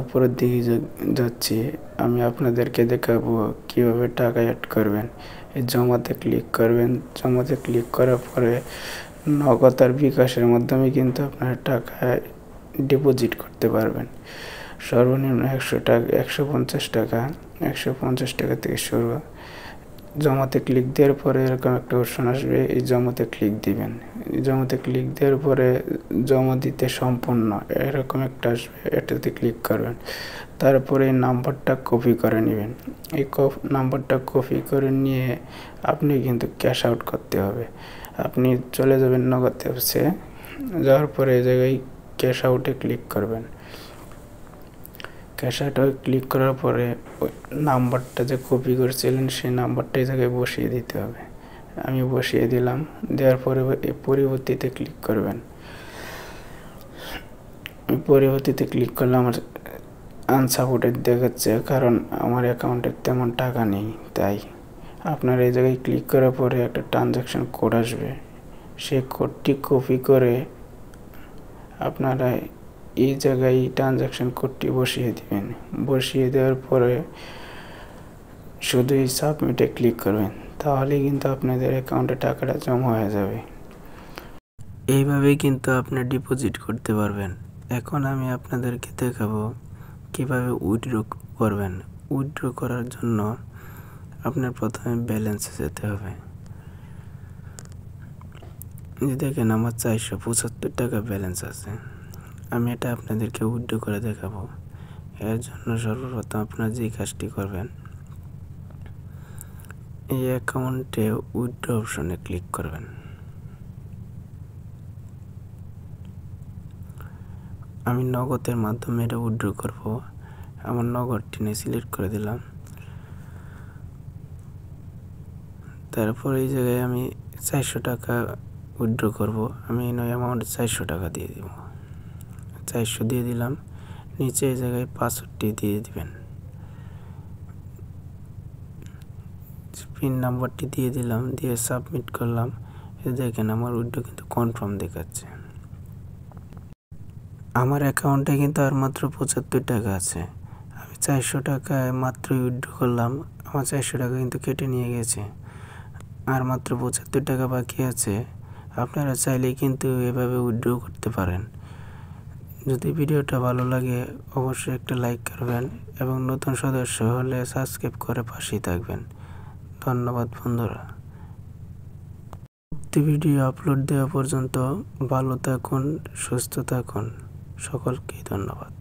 উপরের দিকে যাচ্ছি। আমি আপনাদেরকে দেখাবো কিভাবে টাকা অ্যাড করবেন। এই জমাতে ক্লিক করবেন। জমাতে ক্লিক করার পরে নগদ আর বিকাশের মাধ্যমে কিন্তু আপনার টাকা ডিপোজিট করতে পারবেন। সর্বনিম্ন 100 টাকা, 150 টাকা, 150 টাকা থেকে শুরু। জমাতে ক্লিক দেওয়ার পরে এরকম একটা অপশন আসবে, এই জমাতে ক্লিক দিবেন। জমাতে ক্লিক দেওয়ার পরে জমা দিতে সম্পূর্ণ এরকম একটা আসবে, এটাতে ক্লিক করবেন। তারপরে এই নাম্বারটা কপি করে নেবেন। এই নাম্বারটা কপি করে নিয়ে আপনি কিন্তু ক্যাশ আউট করতে হবে। আপনি চলে যাবেন নগদ অ্যাপসে, যাওয়ার পরে এই জায়গায় ক্যাশ আউটে ক্লিক করবেন। ক্যাশ আউটে ক্লিক করার পরে ওই নাম্বারটা যে কপি করেছিলেন সেই নাম্বারটা এই জায়গায় বসিয়ে দিতে হবে। আমি বসিয়ে দিলাম। দেওয়ার পরে পরবর্তীতে ক্লিক করবেন। পরবর্তীতে ক্লিক করলে আমার আনসাপোর্টেড দেখাচ্ছে, কারণ আমার অ্যাকাউন্টে তেমন টাকা নেই। তাই আপনার এই জায়গায় ক্লিক করার পরে একটা ট্রানজ্যাকশন কোড আসবে, সেই কোডটি কপি করে আপনারা এই জায়গায় ট্রানজ্যাকশন কোডটি বসিয়ে দিবেন। বসিয়ে দেওয়ার পরে শুধু এই সাবমিটে ক্লিক করবেন, তাহলে কিন্তু আপনাদের অ্যাকাউন্টে টাকাটা জমা হয়ে যাবে। এইভাবেই কিন্তু আপনি ডিপোজিট করতে পারবেন। এখন আমি আপনাদেরকে দেখাবো কিভাবে উইথড্র করবেন। উইথড্র করার জন্য আপনার প্রথমে ব্যালেন্সে যেতে হবে। দেখেন আমার 475 টাকা ব্যালেন্স আছে। আমি এটা আপনাদেরকে উইথড্র করে দেখাবো। এর জন্য সর্বপ্রথম আপনারা যে কাজটি করবেন, এই অ্যাকাউন্টে উইথড্র অপশনে ক্লিক করবেন। আমি নগদের মাধ্যমে এটা উইথড্র করব। আমার নগদটি নিয়ে সিলেক্ট করে দিলাম। তারপর এই জায়গায় আমি 400 টাকা উইথড্র করব। আমি এই অ্যামাউন্টে 400 টাকা দিয়ে দিব। 400 দিয়ে দিলাম। নিচে এই জায়গায় পাসওয়ার্ডটি দিয়ে দিবেন। পিন নাম্বারটি দিয়ে দিলাম, দিয়ে সাবমিট করলাম। এই দেখেন আমার উইথড্র কিন্তু কনফার্ম দেখাচ্ছে। আমার অ্যাকাউন্টে কিন্তু আর মাত্র 75 টাকা আছে। আমি 400 টাকায় মাত্র উইথড্র করলাম, আমার 400 টাকা কিন্তু কেটে নিয়ে গেছে। আর মাত্র 75 টাকা বাকি আছে। আপনারা চাইলেই কিন্তু এভাবে উইথড্র করতে পারেন। যদি ভিডিওটা ভালো লাগে অবশ্যই একটা লাইক করবেন এবং নতুন সদস্য হলে সাবস্ক্রাইব করে পাশেই থাকবেন। ধন্যবাদ বন্ধুরা। ভিডিও আপলোড দেওয়া পর্যন্ত ভালো থাকুন, সুস্থ থাকুন। সকলকেই ধন্যবাদ।